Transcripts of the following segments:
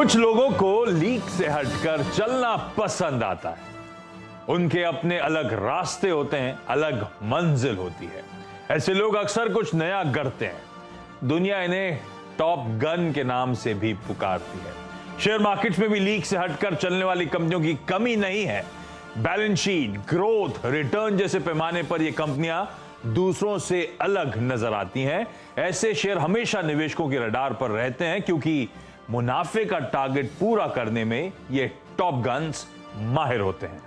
कुछ लोगों को लीक से हटकर चलना पसंद आता है। उनके अपने अलग रास्ते होते हैं, अलग मंजिल होती है। ऐसे लोग अक्सर कुछ नया करते हैं। दुनिया इन्हें टॉप गन के नाम से भी पुकारती है। शेयर मार्केट में भी लीक से हटकर चलने वाली कंपनियों की कमी नहीं है। बैलेंस शीट, ग्रोथ, रिटर्न जैसे पैमाने पर ये कंपनियां दूसरों से अलग नजर आती हैं। ऐसे शेयर हमेशा निवेशकों के रडार पर रहते हैं क्योंकि मुनाफे का टारगेट पूरा करने में ये टॉप गन्स माहिर होते हैं।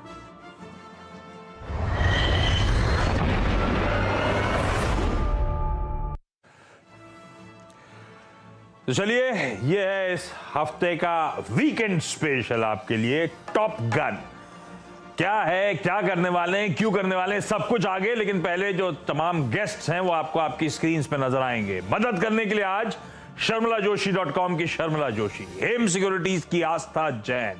तो चलिए, ये है इस हफ्ते का वीकेंड स्पेशल आपके लिए टॉप गन। क्या है, क्या करने वाले हैं, क्यों करने वाले हैं, सब कुछ आगे। लेकिन पहले जो तमाम गेस्ट्स हैं वो आपको आपकी स्क्रीन पे नजर आएंगे। मदद करने के लिए आज sharmilajoshi.com की शर्मिला जोशी, हेम सिक्योरिटीज की आस्था जैन,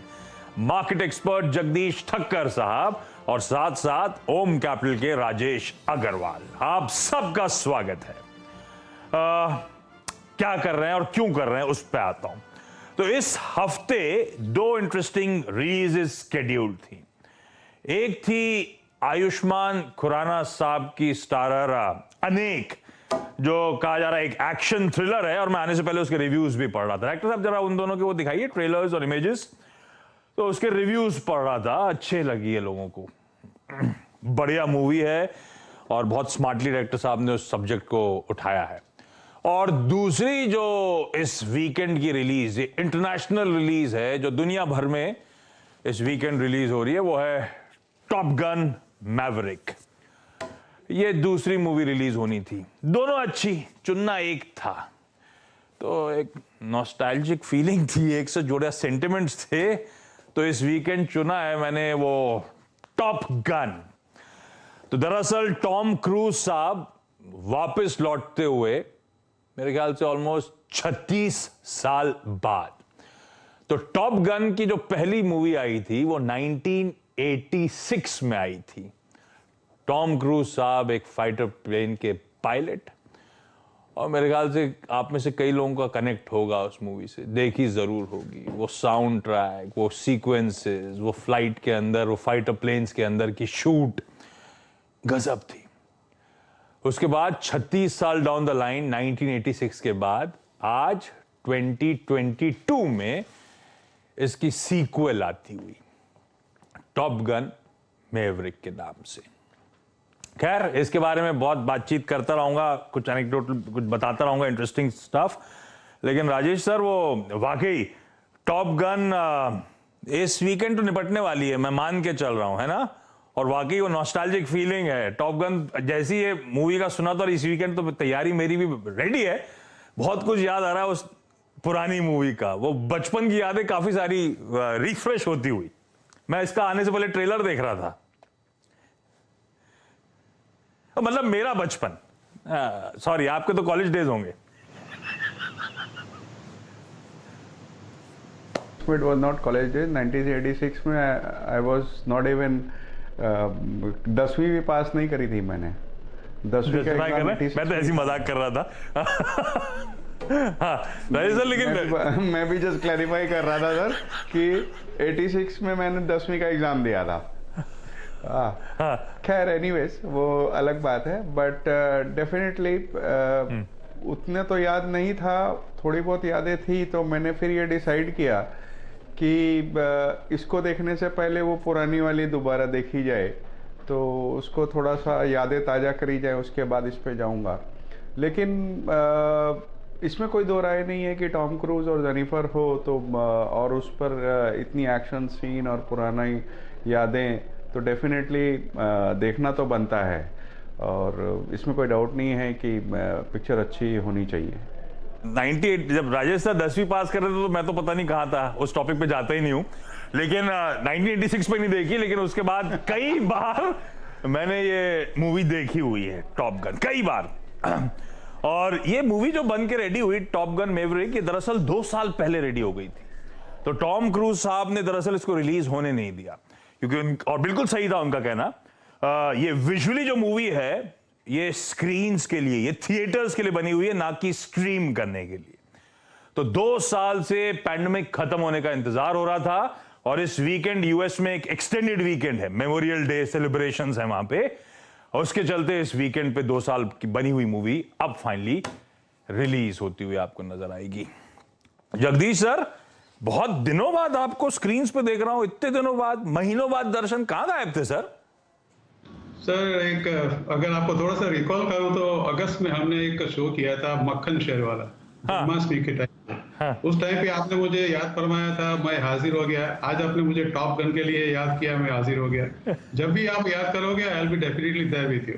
मार्केट एक्सपर्ट जगदीश ठक्कर साहब और साथ साथ ओम कैपिटल के राजेश अग्रवाल। आप सबका स्वागत है। क्या कर रहे हैं और क्यों कर रहे हैं उस पर आता हूं। तो इस हफ्ते दो इंटरेस्टिंग रिलीजेस स्केड्यूल्ड थी। एक थी आयुष्मान खुराना साहब की स्टारर अनेक, जो कहा जा रहा है एक एक्शन थ्रिलर है, और मैं आने से पहले उसके रिव्यूज भी पढ़ रहा था। एक्टर साहब जरा उन दोनों के वो दिखाइए, ट्रेलर्स और इमेजेस। तो उसके रिव्यूज पढ़ रहा था, अच्छे लगी है लोगों को। बढ़िया मूवी है और बहुत स्मार्टली डायरेक्टर साहब ने उस सब्जेक्ट को उठाया है। और दूसरी जो इस वीकेंड की रिलीज, ये इंटरनेशनल रिलीज है जो दुनिया भर में इस वीकेंड रिलीज हो रही है, वो है टॉप गन मैवरिक। ये दूसरी मूवी रिलीज होनी थी, दोनों अच्छी, चुनना एक था। तो एक नॉस्टैल्जिक फीलिंग थी, एक से जुड़े सेंटिमेंट्स थे, तो इस वीकेंड चुना है मैंने वो टॉप गन। तो दरअसल टॉम क्रूज साहब वापस लौटते हुए मेरे ख्याल से ऑलमोस्ट 36 साल बाद। तो टॉप गन की जो पहली मूवी आई थी वो 1986 में आई थी। टॉम क्रूज साहब एक फाइटर प्लेन के पायलट, और मेरे ख्याल से आप में से कई लोगों का कनेक्ट होगा उस मूवी से, देखी जरूर होगी। वो साउंड ट्रैक, वो सीक्वेंसेस, वो फ्लाइट के अंदर, वो फाइटर प्लेन्स के अंदर की शूट गजब थी। उसके बाद 36 साल डाउन द लाइन, 1986 के बाद आज 2022 में इसकी सीक्वल आती हुई, टॉप गन मैवरिक के नाम से। खैर, इसके बारे में बहुत बातचीत करता रहूंगा, कुछ एनेक्डोटल कुछ बताता रहूंगा, इंटरेस्टिंग स्टफ। लेकिन राजेश सर, वो वाकई टॉप गन इस वीकेंड तो निपटने वाली है, मैं मान के चल रहा हूं, है ना। और वाकई वो नॉस्टैल्जिक फीलिंग है। टॉप गन जैसी ये मूवी का सुना था, और इस वीकेंड तो तैयारी मेरी भी रेडी है। बहुत कुछ याद आ रहा है उस पुरानी मूवी का, वो बचपन की यादें काफी सारी रिफ्रेश होती हुई। मैं इसका आने से पहले ट्रेलर देख रहा था, मतलब मेरा बचपन, सॉरी आपके तो कॉलेज डेज होंगे। It was not college days. 1986 में I was not even 10वीं भी पास नहीं करी थी मैंने। 10वीं का एग्जाम मैं तो ऐसी मजाक कर रहा था। हाँ, सर, लेकिन मैं भी जस्ट क्लैरिफाई कर रहा था सर कि 86 में मैंने 10वीं का एग्जाम दिया था। खैर एनीवेज वो अलग बात है, बट डेफिनेटली उतने तो याद नहीं था, थोड़ी बहुत यादें थी। तो मैंने फिर ये डिसाइड किया कि इसको देखने से पहले वो पुरानी वाली दोबारा देखी जाए, तो उसको थोड़ा सा यादें ताज़ा करी जाए, उसके बाद इस पे जाऊंगा। लेकिन इसमें कोई दो राय नहीं है कि टॉम क्रूज और जेनिफर हो तो और उस पर इतनी एक्शन सीन और पुरानी यादें, तो डेफिनेटली देखना तो बनता है। और इसमें कोई डाउट नहीं है कि पिक्चर अच्छी होनी चाहिए। 98 जब राजेश सर 10वीं पास कर रहे थे तो मैं तो पता नहीं कहां था, उस टॉपिक पे जाता ही नहीं हूं। लेकिन 1986 पे नहीं देखी, लेकिन उसके बाद कई बार मैंने ये मूवी देखी हुई है, टॉप गन, कई बार। और ये मूवी जो बन के रेडी हुई, टॉप गन मैवरिक, ये दरअसल 2 साल पहले रेडी हो गई थी। तो टॉम क्रूज साहब ने दरअसल इसको रिलीज होने नहीं दिया, क्योंकि और बिल्कुल सही था उनका कहना, ये विजुअली जो मूवी है ये स्क्रीन्स के लिए, ये थिएटर्स के लिए बनी हुई है, ना कि स्ट्रीम करने के लिए। तो 2 साल से पैंडेमिक खत्म होने का इंतजार हो रहा था और इस वीकेंड यूएस में एक एक्सटेंडेड वीकेंड है, मेमोरियल डे सेलिब्रेशंस है वहां पे, और उसके चलते इस वीकेंड पे 2 साल की बनी हुई मूवी अब फाइनली रिलीज होती हुई आपको नजर आएगी। जगदीश सर, बहुत दिनों बाद आपको स्क्रीन्स पे देख रहा हूं, इतने दिनों बाद, महीनों बाद दर्शन, कहां गायब थे सर? सर एक अगर आपको थोड़ा सा रिकॉल करूं तो अगस्त में हमने एक शो किया था मक्खन शहर वाला, जन्माष्टमी के टाइम। उस टाइम पे आपने मुझे याद फरमाया था, मैं हाजिर हो गया। आज आपने मुझे टॉप गन के लिए याद किया, मैं हाजिर हो गया। जब भी आप याद करोगे I will be definitely there with you.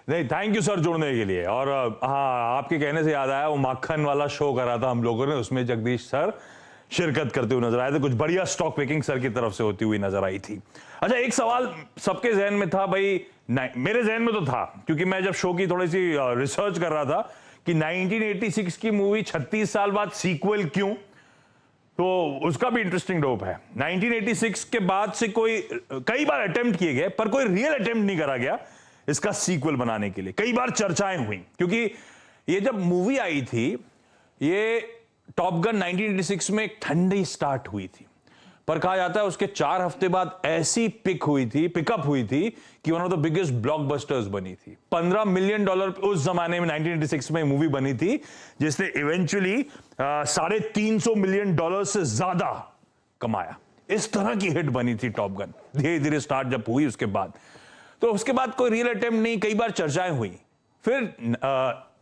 नहीं, थैंक यू सर जुड़ने के लिए। और हाँ, आपके कहने से याद आया, वो मक्खन वाला शो करा था हम लोगों ने, उसमें जगदीश सर शिरकत करते हुए नजर आए थे। कुछ बढ़िया स्टॉक पिकिंग सर की तरफ से होती हुई नजर आई थी। अच्छा, एक सवाल सबके जहन में था भाई, मेरे जहन में तो था, क्योंकि मैं जब शो की थोड़ी सी रिसर्च कर रहा था कि 1986 की मूवी 36 साल बाद सीक्वल क्यों, तो उसका भी इंटरेस्टिंग डोप है। 1986 के बाद से कई बार अटेम्प्ट किए गए, पर कोई रियल अटेम्प्ट नहीं करा गया इसका सीक्वल बनाने के लिए। कई बार चर्चाएं हुई, क्योंकि ये जब मूवी आई थी, ये टॉप गन 1986 में एक ठंडी स्टार्ट हुई थी, पर कहा जाता है उसके 4 हफ्ते बाद ऐसी पिकअप हुई थी कि one of the biggest blockbusters बनी थी। $15 मिलियन उस जमाने में 1986 में मूवी बनी थी, जिसने इवेंचुअली $350 मिलियन से ज्यादा कमाया। इस तरह की हिट बनी थी टॉप गन, धीरे धीरे स्टार्ट जब हुई उसके बाद। तो उसके बाद कोई रियल अटेम्प्ट नहीं, कई बार चर्चाएं हुई। फिर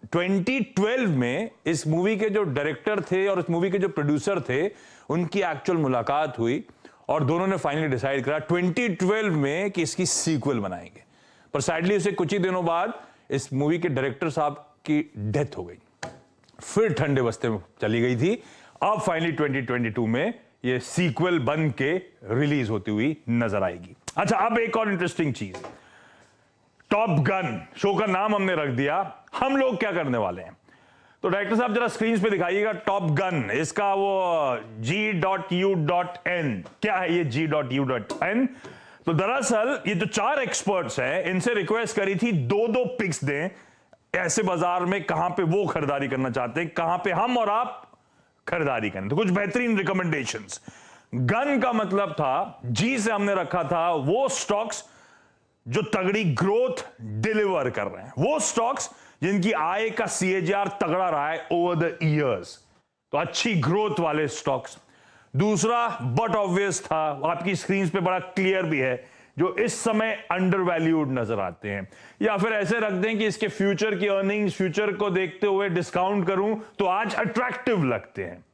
2012 में इस मूवी के जो डायरेक्टर थे और इस मूवी के जो प्रोड्यूसर थे, उनकी एक्चुअल मुलाकात हुई और दोनों ने फाइनली डिसाइड करा 2012 में कि इसकी सीक्वल बनाएंगे। पर सैडली उसे कुछ ही दिनों बाद इस मूवी के डायरेक्टर साहब की डेथ हो गई, फिर ठंडे बस्ते में चली गई थी। अब फाइनली 2022 में ये सीक्वल बन के रिलीज होती हुई नजर आएगी। अच्छा, अब एक और इंटरेस्टिंग चीज, टॉप गन शो का नाम हमने रख दिया, हम लोग क्या करने वाले हैं? तो डायरेक्टर साहब जरा स्क्रीन पे दिखाइएगा टॉप गन, इसका वो G.U.N, क्या है ये G.U.N? तो दरअसल ये जो 4 एक्सपर्ट्स हैं, इनसे रिक्वेस्ट करी थी 2-2 पिक्स दें ऐसे बाजार में कहां पे वो खरीदारी करना चाहते हैं, कहां पे हम और आप खरीदारी करें। तो कुछ बेहतरीन रिकमेंडेशंस। गन का मतलब था, जी से हमने रखा था वो स्टॉक्स जो तगड़ी ग्रोथ डिलीवर कर रहे हैं, वो स्टॉक्स जिनकी आय का CAGR तगड़ा रहा है ओवर द इयर्स, तो अच्छी ग्रोथ वाले स्टॉक्स। दूसरा बट ऑब्वियस था, आपकी स्क्रीन पे बड़ा क्लियर भी है, जो इस समय अंडर वैल्यूड नजर आते हैं, या फिर ऐसे रख दें कि इसके फ्यूचर की अर्निंग्स, फ्यूचर को देखते हुए डिस्काउंट करूं तो आज अट्रैक्टिव लगते हैं।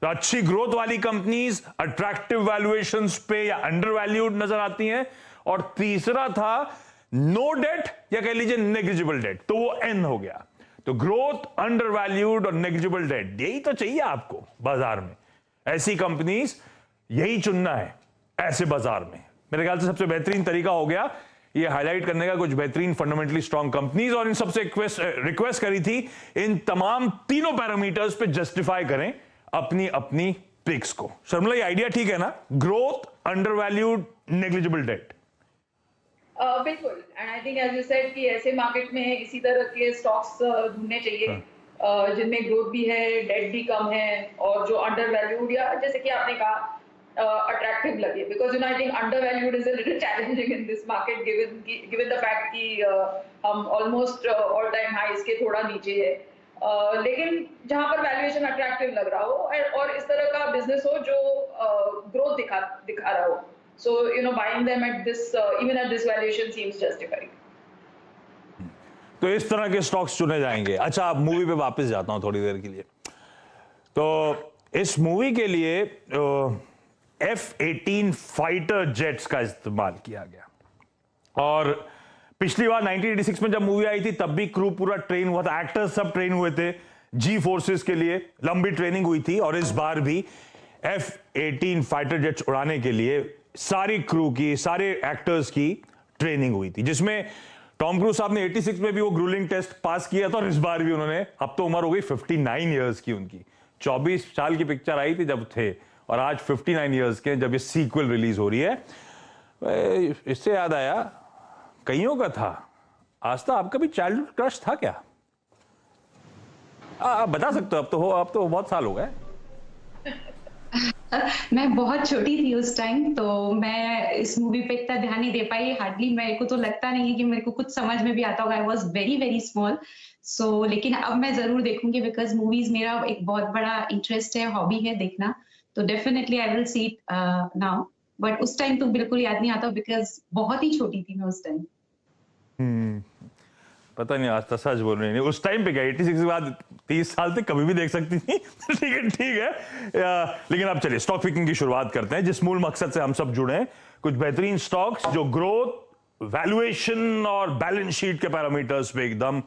तो अच्छी ग्रोथ वाली कंपनीज अट्रैक्टिव वैल्यूएशंस पे या अंडर वैल्यूड नजर आती हैं। और तीसरा था नो डेट या कह लीजिए नेग्लिजिबल डेट, तो वो N हो गया। तो ग्रोथ, अंडर वैल्यूड और नेग्लिजिबल डेट, यही तो चाहिए आपको बाजार में। ऐसी कंपनीज यही चुनना है ऐसे बाजार में। मेरे ख्याल से सबसे बेहतरीन तरीका हो गया ये हाईलाइट करने का, कुछ बेहतरीन फंडामेंटली स्ट्रॉन्ग कंपनीज, और इन सबसे रिक्वेस्ट करी थी इन तमाम तीनों पैरामीटर्स पे जस्टिफाई करें अपनी अपनी पिक्स को। शर्मिला, ये आइडिया ठीक है ना? Growth, undervalued, negligible debt. बिल्कुल, and I think as you said कि ऐसे मार्केट में इसी तरह के स्टॉक्स ढूंढने चाहिए जिनमें ग्रोथ भी है, डेट भी कम है, और जो अंडर वैल्यूड या जैसे कि आपने कहा अट्रैक्टिव लगे, because I think under valued is a little challenging in this market given the fact कि हम ऑलमोस्ट ऑल टाइम हाईज के थोड़ा नीचे है। लेकिन जहां पर वैल्यूएशन अट्रैक्टिव लग रहा हो और इस तरह का बिजनेस हो जो ग्रोथ दिखा रहा हो, so buying them at this even at this valuation seems justified. तो इस तरह के स्टॉक्स चुने जाएंगे। अच्छा, अब मूवी पे वापस जाता हूं थोड़ी देर के लिए। तो इस मूवी के लिए F-18 फाइटर जेट्स का इस्तेमाल किया गया, और पिछली बार 1986 में जब मूवी आई थी तब भी क्रू पूरा ट्रेन हुआ था, एक्टर्स सब ट्रेन हुए थे, जी फोर्सेस के लिए लंबी ट्रेनिंग हुई थी, और इस बार भी F-18 फाइटर जेट्स उड़ाने के लिए सारी क्रू की, सारे एक्टर्स की ट्रेनिंग हुई थी, जिसमें टॉम क्रूज साहब ने 86 में भी वो ग्रूलिंग टेस्ट पास किया था, और इस बार भी उन्होंने, अब तो उम्र हो गई 59 इयर्स की उनकी, 24 साल की पिक्चर आई थी जब थे, और आज 59 इयर्स के जब ये सीक्वल रिलीज हो रही है। इससे याद आया, कईयों का था, आस्था आपका भी चाइल्डहुड क्रश था क्या? आप बता सकते हो, अब तो बहुत साल हो गए। मैं बहुत छोटी थी उस टाइम, तो मैं इस मूवी पे इतना ध्यान नहीं दे पाई। हार्डली मेरे को तो लगता नहीं है कि मेरे को कुछ समझ में भी आता होगा। I was very, very small. So लेकिन अब मैं ज़रूर देखूँगी बिकॉज़ मूवीज़ मेरा एक बहुत बड़ा इंटरेस्ट है, हॉबी है देखना। तो definitely I will see it now. But उस टाइम तो बिल्कुल याद नहीं आता बिकॉज़ बहुत ही छोटी थी मैं उस टाइम। पता नहीं, आज तो सच बोल रही नहीं, उस टाइम पे क्या 86 के बाद 30 साल तक कभी भी देख सकती थी। ठीक है लेकिन अब चलिए स्टॉक पिकिंग की शुरुआत करते हैं, जिस मूल मकसद से हम सब जुड़े हैं। कुछ बेहतरीन स्टॉक्स जो ग्रोथ, वैल्यूएशन और बैलेंस शीट के पैरामीटर्स पे एकदम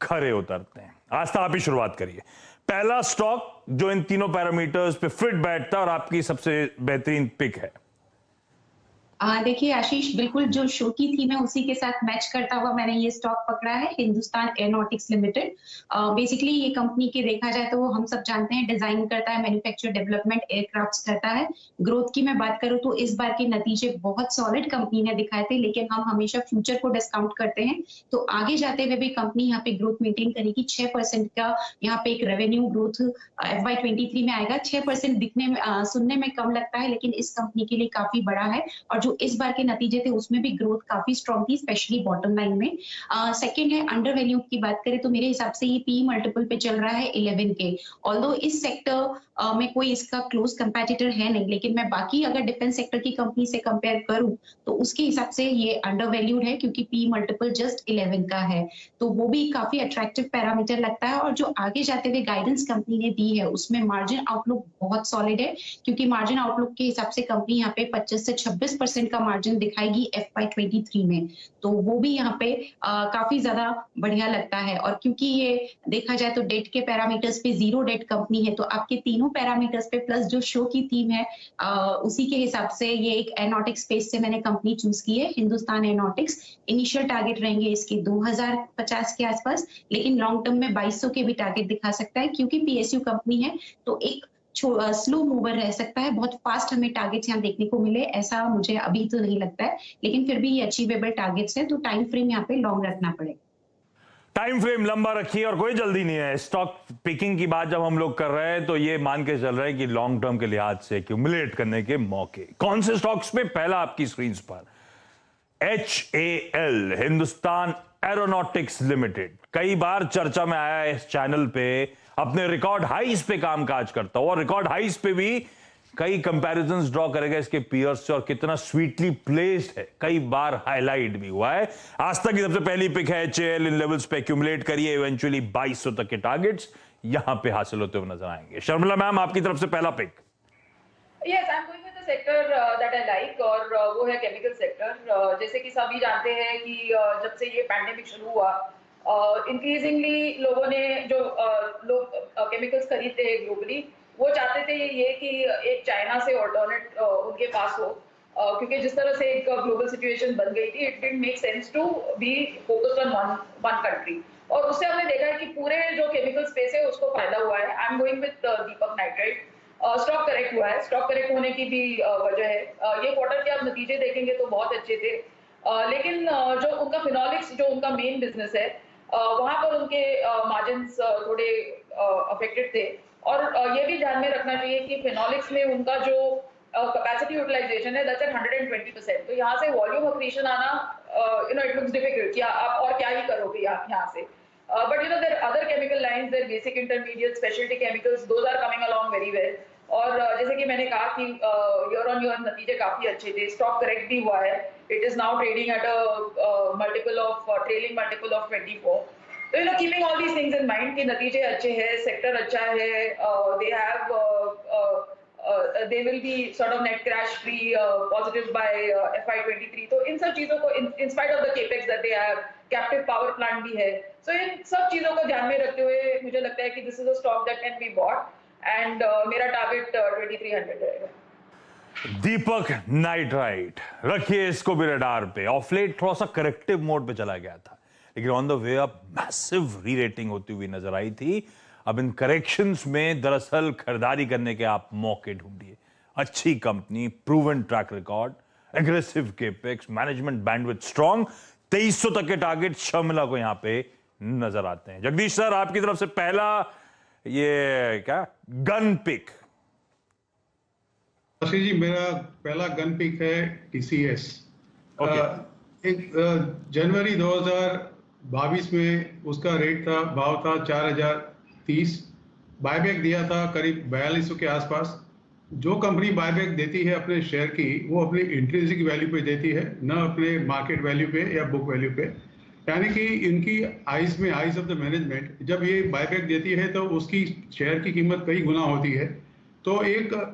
खरे उतरते हैं। आस्था आप ही शुरुआत करिए। पहला स्टॉक जो इन तीनों पैरामीटर्स पे फिट बैठता है और आपकी सबसे बेहतरीन पिक है। देखिए आशीष, बिल्कुल जो शो की थीम है उसी के साथ मैच करता हुआ मैंने ये स्टॉक पकड़ा है, हिंदुस्तान एरोनॉटिक्स लिमिटेड। बेसिकली ये कंपनी के देखा जाए तो हम सब जानते हैं डिजाइन करता है, मैन्युफैक्चर डेवलपमेंट एयरक्राफ्ट्स करता है। ग्रोथ की मैं बात करूं तो इस बार के नतीजे बहुत सॉलिड कंपनी ने दिखाए थे, लेकिन हम हमेशा फ्यूचर को डिस्काउंट करते हैं। तो आगे जाते हुए भी कंपनी यहाँ पे ग्रोथ मेंटेन करेगी। 6% का यहाँ पे एक रेवेन्यू ग्रोथ FY23 में आएगा। 6% दिखने में सुनने में कम लगता है, लेकिन इस कंपनी के लिए काफी बड़ा है। और जो इस बार के नतीजे थे उसमें भी ग्रोथ काफी स्ट्रॉन्ग थी, स्पेशली बॉटम लाइन में। सेकंड है अंडर वैल्यू की बात करें तो मेरे हिसाब से ये पी मल्टीपल पे चल रहा है 11 के। ऑल्दो इस सेक्टर में कोई इसका क्लोज कंपेटिटर है नहीं, लेकिन मैं बाकी अगर डिफेंस सेक्टर की कंपनी से कंपेयर करूं तो उसके हिसाब से ये अंडर वैल्यूड है, क्योंकि पी मल्टीपल जस्ट 11 का है। तो वो भी काफी अट्रैक्टिव पैरामीटर लगता है। और जो आगे जाते हुए गाइडेंस कंपनी ने दी है उसमें मार्जिन आउटलुक बहुत सॉलिड है, क्योंकि मार्जिन आउटलुक के हिसाब से कंपनी यहाँ पे 25 से 26% का मार्जिन दिखाएगी FY23 में। तो वो भी यहाँ पे काफी ज्यादा बढ़िया लगता है। और क्योंकि ये देखा जाए तो डेट के पैरामीटर्स पे जीरो डेट कंपनी है, तो आपके तीनों पैरामीटर्स पे प्लस जो शो की थीम है उसी के हिसाब से ये एक एरोनॉटिक्स स्पेस से मैंने कंपनी चूज की है, हिंदुस्तान एरोनॉटिक्स। इनिशियल टारगेट रहेंगे इसके 2050 के आसपास, लेकिन लॉन्ग टर्म में 2200 के भी टारगेट दिखा सकता है, क्योंकि PSU कंपनी है तो एक स्लो मूवर रह सकता है। बहुत फास्ट हमें टारगेट्स यहाँ देखने को मिले ऐसा मुझे अभी तो नहीं लगता है, लेकिन फिर भी ये अचीवेबल टारगेट्स है, तो टाइम फ्रेम यहाँ पे लॉन्ग रखना पड़ेगा। टाइम फ्रेम लंबा रखिए और कोई जल्दी नहीं है। स्टॉक पिकिंग की बात जब हम लोग कर रहे हैं तो ये मान के चल रहे हैं कि लॉन्ग टर्म के लिहाज से एक्यूमुलेट करने के मौके कौन से स्टॉक्स पे। पहला आपकी स्क्रीन पर HAL, हिंदुस्तान एरोनॉटिक्स लिमिटेड। कई बार चर्चा में आया है इस चैनल पे, अपने रिकॉर्ड हाइस पे कामकाज करता हुआ, और रिकॉर्ड हाइस पे भी कई कंपैरिजंस ड्रॉ करेगा इसके पीयर्स से, और कितना स्वीटली प्लेस्ड है, कई बार हाईलाइट भी हुआ है। आज तक की सबसे पहली पिक है HAL। इन लेवल्स पे एक्यूमुलेट करिए, इवेंचुअली 2200 तक के टारगेट्स यहां पे हासिल होते हुए नजर आएंगे। शर्मिला मैम, आपकी तरफ से पहला pick. Yes, I'm going with the sector that I like, और वो है केमिकल सेक्टर। जैसे कि सभी जानते हैं कि जब से ये पैंडेमिक शुरू हुआ, इंक्रीजिंगली लोगों ने जो लोग केमिकल्स खरीदते हैं ग्लोबली, वो चाहते थे ये कि एक चाइना से ऑल्टरनेट उनके पास हो, क्योंकि जिस तरह से एक ग्लोबल सिचुएशन बन गई थी, it didn't make sense to be focused on one country. और उससे हमने देखा है कि पूरे जो केमिकल स्पेस है उसको फायदा हुआ है। I am going with Deepak nitrite. Stock correct हुआ है, स्टॉक करेक्ट होने की भी वजह है, ये क्वार्टर के आप नतीजे देखेंगे तो बहुत अच्छे थे, लेकिन जो उनका फिनोलिक्स, जो उनका मेन बिजनेस है, वहां पर उनके मार्जिन्स थोड़े अफेक्टेड थे। और ये भी ध्यान में रखना चाहिए कि फिनोलिक्स में उनका जो कैपेसिटी यूटिलाइजेशन है दैट्स एट 120%। तो यहाँ से वॉल्यूम अक्रीशन आना, इट लुक्स डिफिकल्ट कि आप और क्या ही करोगे यहाँ से। But there are other chemical lines, there are basic intermediates, specialty chemicals, those are coming along very well. और जैसे कि मैंने कहा कि ईयर ऑन ईयर नतीजे काफी अच्छे थे, स्टॉक करेक्ट भी हुआ है। It is now trading at a multiple of trailing multiple of 24। तो keeping all these things in mind कि नतीजे अच्छे हैं, सेक्टर अच्छा है, they have they will be sort of net crash free, positive by FY23। तो इन सब चीजों को, in spite of the capex that they have, captive power plant भी है, so इन सब चीजों को ध्यान में रखते हुए मुझे लगता है कि this is a stock that can be bought, and मेरा टारगेट 2300 रहेगा। दीपक नाइट्राइट, रखिए इसको भी रडार पे। ऑफ लेट थोड़ा सा करेक्टिव मोड पे चला गया था, लेकिन on the way up massive री रेटिंग होती हुई नजर आई थी। अब इन करेक्शंस में दरअसल खरीदारी करने के आप मौके ढूंढिए। अच्छी company, proven track record, aggressive capex, management bandwidth strong, 2300 तक के टारगेट शर्मिला को यहां पे नजर आते हैं। जगदीश सर, आपकी तरफ से पहला ये क्या गन पिक, आशीष जी, मेरा पहला गन पिक है TCS। जनवरी 2022 में उसका रेट था, भाव था 4030। बायबैक दिया था करीब 4200 के आसपास। जो कंपनी बायबैक देती है अपने शेयर की, वो अपनी इंट्रिंसिक वैल्यू पे देती है, न अपने मार्केट वैल्यू पे या बुक वैल्यू पे। यानी कि इनकी आइज में, आइज ऑफ द मैनेजमेंट, जब ये बायबैक देती है तो उसकी शेयर की कीमत कई गुना होती है। तो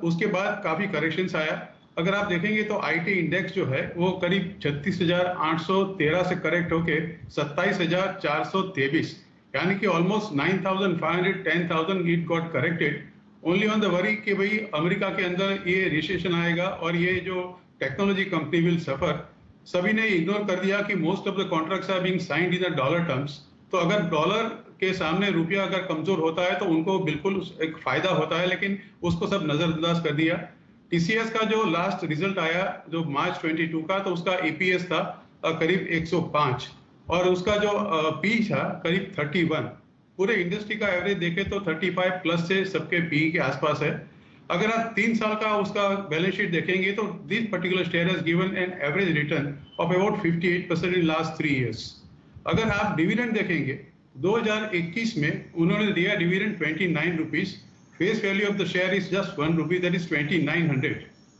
उसके बाद काफी करेक्शंस आया। अगर आप देखेंगे तो IT इंडेक्स जो है वो करीब 36,813 से करेक्ट होके 27,423, यानी कि almost 9,500 10,000 it got corrected only on the worry कि भाई अमेरिका के अंदर ये रिसेशन आएगा और ये जो टेक्नोलॉजी कंपनी विल सफर। सभी ने इग्नोर कर दिया कि most of the contracts are being signed in the dollar terms. तो अगर डॉलर के सामने रुपया अगर कमजोर होता है तो उनको बिल्कुल एक फायदा होता है, लेकिन उसको सब नजरअंदाज कर दिया। TCS का जो लास्ट रिजल्ट आया जो मार्च 22 का, तो उसका EPS था करीब 105 और उसका जो P था करीब 31। पूरे इंडस्ट्री का एवरेज देखे तो 35 प्लस से सबके P के आसपास है। अगर आप 3 साल का उसका बैलेंस शीट देखेंगे तो this particular share has given an average return of about 58% in last 3 years. अगर आप डिविडेंड देखेंगे 2021 में उन्होंने दिया dividend 29 rupees. Face value of the share is just 1 rupee, that is 2900।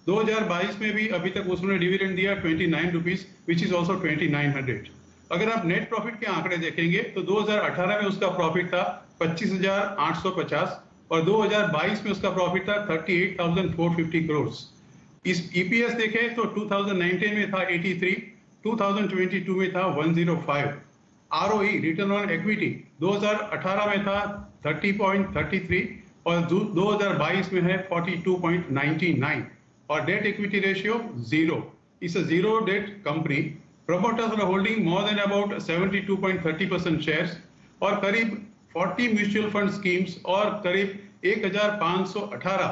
2022 में भी अभी तक उसने डिविडेंड दिया 29 रुपीज, विच इज ऑल्सो 2900। अगर आप नेट प्रॉफिट के आंकड़े देखेंगे तो 2018 में उसका प्रॉफिट था 25,850 और 2022 में उसका प्रॉफिट था 38,450 करोड़। इस EPS देखें तो 2019 में था 83, 2022 में था 105। ROE रिटर्न ऑन इक्विटी 2018 में था 30.33 और 2022 में है 42.99 और डेट इक्विटी रेशियो 0। इस zero debt company. Promoters are holding more than about 72.30% shares और करीब 40 म्यूचुअल फंड स्कीम्स और करीब 1,518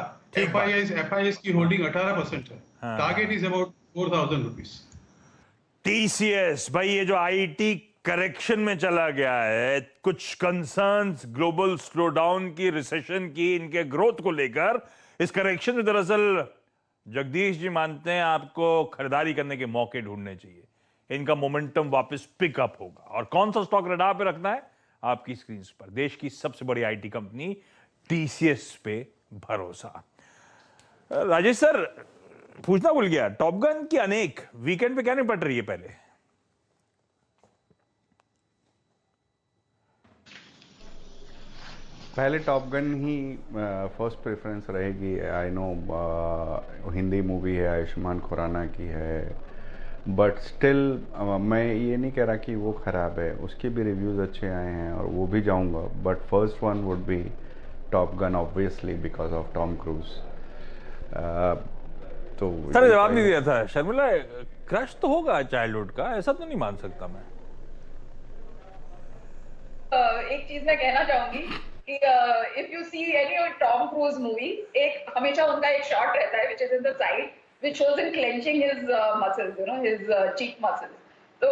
FIS की होल्डिंग 18% है। Target is about 4,000 rupees. TCS भाई, ये जो IT करेक्शन में चला गया है, कुछ कंसर्न्स ग्लोबल स्लोडाउन की, रिसेशन की, इनके ग्रोथ को लेकर, इस करेक्शन में दरअसल जगदीश जी मानते हैं आपको खरीदारी करने के मौके ढूंढने चाहिए। इनका मोमेंटम वापस पिकअप होगा। और कौन सा स्टॉक रडार पे रखना है? आपकी स्क्रीन पर देश की सबसे बड़ी IT कंपनी TCS पे भरोसा। राजेश सर, पूछना भूल गया, टॉप गन की अनेक वीकेंड पे क्या निपट रही है? पहले टॉप गन ही फर्स्ट प्रेफरेंस रहेगी। आई नो हिंदी मूवी है, आयुष्मान खुराना की है, बट स्टिल मैं ये नहीं कह रहा कि वो ख़राब है, उसके भी रिव्यूज़ अच्छे आए हैं और वो भी जाऊंगा, but first one would be top gun obviously because of Tom cruise. तो सर जवाब नहीं दिया था। शर्मिला, क्रश तो होगा चाइल्डहुड का, ऐसा तो नहीं मान सकता मैं। एक चीज मैं कहना चाहूंगी कि if you see any Tom cruise movie, एक हमेशा उनका एक शॉट रहता है which is in the side which shows him clenching his muscles, his cheek muscles. So,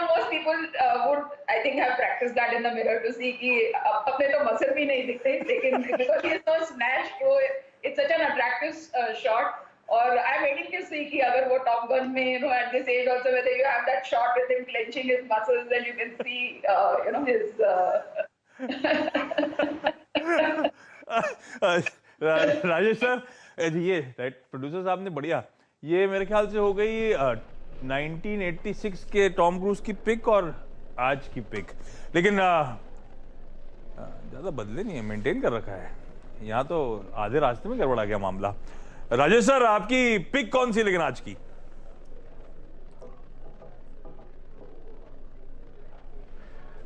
most people would, I think, have practiced that in the mirror to see कि अपने तो muscle भी नहीं दिखते, लेकिन because he is so snatched, so it's such an attractive shot. और I'm waiting to see कि अगर वो Top Gun में, at this age also, whether you have that shot with him clenching his muscles and you can see, his. Rajesh sir, ये right producer साहब ने बढ़िया, ये मेरे ख्याल से हो गई 1986 के टॉम क्रूज की पिक और आज की पिक, लेकिन ज्यादा बदले नहीं है, मेंटेन कर रखा है। यहाँ तो आधे रास्ते में गड़बड़ा गया मामला। राजेश सर, आपकी पिक कौन सी लेकिन आज की?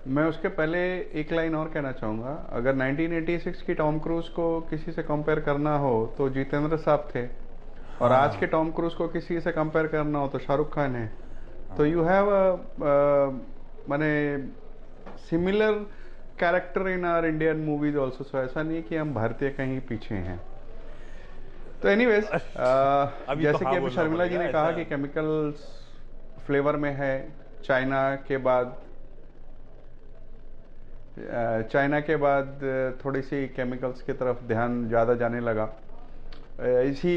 मैं उसके पहले एक लाइन और कहना चाहूँगा। अगर 1986 की टॉम क्रूज को किसी से कंपेयर करना हो तो जितेंद्र साहब थे, और आज के टॉम क्रूज को किसी से कंपेयर करना हो तो शाहरुख खान है। तो यू हैव माने similar character in our Indian movies also. So ऐसा नहीं कि हम भारतीय कहीं पीछे हैं। तो एनीवेज, जैसे कि अभी शर्मिला जी ने कहा कि केमिकल फ्लेवर में है, चाइना के बाद थोड़ी सी केमिकल्स की तरफ ध्यान ज़्यादा जाने लगा। इसी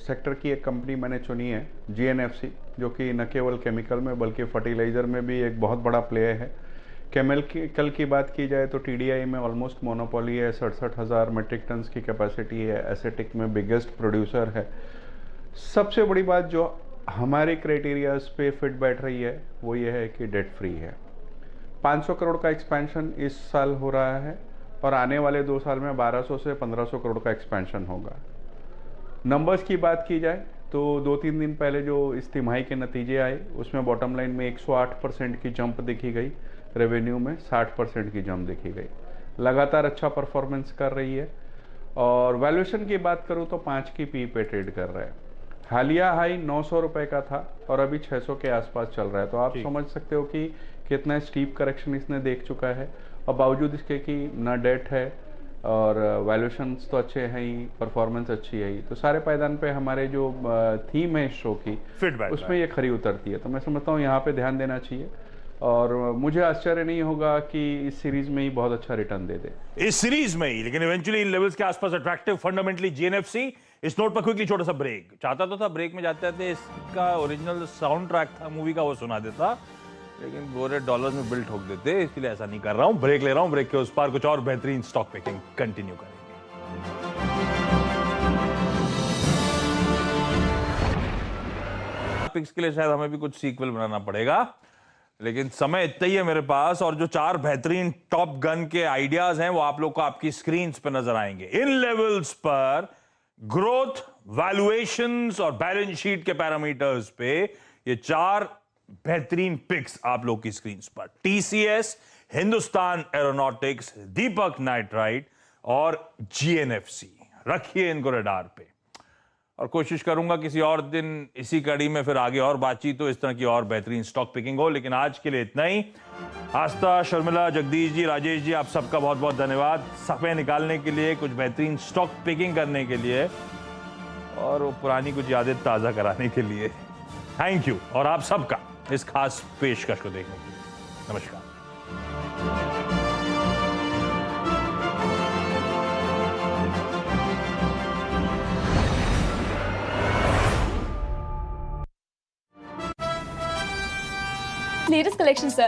सेक्टर की एक कंपनी मैंने चुनी है, GNFC, जो कि न केवल केमिकल में बल्कि फर्टिलाइज़र में भी एक बहुत बड़ा प्लेयर है। केमिकल की बात की जाए तो TDI में ऑलमोस्ट मोनोपोली है, 67,000 मेट्रिक टन्स की कैपेसिटी है, एसेटिक में बिगेस्ट प्रोड्यूसर है। सबसे बड़ी बात जो हमारे क्राइटेरियाज पे फिट बैठ रही है वो ये है कि डेट फ्री है। 500 करोड़ का एक्सपेंशन इस साल हो रहा है और आने वाले 2 साल में 1200 से 1500 करोड़ का एक्सपेंशन होगा। नंबर्स की बात की जाए तो 2-3 दिन पहले जो इस तिमाही के नतीजे आए उसमें बॉटम लाइन में 108% की जंप देखी गई, रेवेन्यू में 60% की जंप देखी गई। लगातार अच्छा परफॉर्मेंस कर रही है। और वैल्यूएशन की बात करूँ तो 5 की पी पे ट्रेड कर रहा है। हालिया हाई 900 रुपये का था और अभी 600 के आसपास चल रहा है। तो आप समझ सकते हो कि कितना स्टीप करेक्शन इसने देख चुका है, और बावजूद इसके कि ना डेट है और वैल्यूएशंस तो अच्छे हैं ही, परफॉर्मेंस अच्छी है ही, तो सारे पायदान पे हमारे जो थीम है इस शो की उसमें ये खरी उतरती है। तो मैं समझता हूँ यहाँ पे ध्यान देना चाहिए और मुझे आश्चर्य नहीं होगा कि इस सीरीज में ही बहुत अच्छा रिटर्न दे दे। इस सीरीज में ही, लेकिन इवेंचुअली इन लेवल्स के आसपास अट्रैक्टिव फंडामेंटली GNFC। इस नोट पर क्विकली छोटा सा ब्रेक चाहता तो था, ब्रेक में जाते थे इसका ओरिजिनल साउंड ट्रैक था मूवी का, वो सुना देता, लेकिन गोरे डॉलर्स में बिल ठोक देते, इसलिए ऐसा नहीं कर रहा हूं। ब्रेक ले रहा हूं, ब्रेक के उस पार कुछ और बेहतरीन स्टॉक पिकिंग कंटिन्यू करेंगे। पिक्स के लिए शायद हमें भी कुछ सीक्वल बनाना पड़ेगा, लेकिन समय इतना ही है मेरे पास, और जो 4 बेहतरीन टॉप गन के आइडियाज हैं वो आप लोग को आपकी स्क्रीन पर नजर आएंगे। इन लेवल्स पर ग्रोथ, वैल्यूएशंस और बैलेंस शीट के पैरामीटर्स पे ये 4 बेहतरीन पिक्स आप लोग की स्क्रीन पर। TCS, हिंदुस्तान एरोनॉटिक्स, दीपक नाइट्राइट और GNFC। रखिए इनको रडार पे, और कोशिश करूंगा किसी और दिन इसी कड़ी में फिर आगे और बातचीत हो, इस तरह की और बेहतरीन स्टॉक पिकिंग हो। लेकिन आज के लिए इतना ही। आस्था, शर्मिला, जगदीश जी, राजेश जी, आप सबका बहुत बहुत धन्यवाद सफ़े निकालने के लिए, कुछ बेहतरीन स्टॉक पिकिंग करने के लिए और वो पुरानी कुछ यादें ताज़ा कराने के लिए। थैंक यू, और आप सबका इस खास पेशकश को देखने के लिए नमस्कार। latest collection, sir.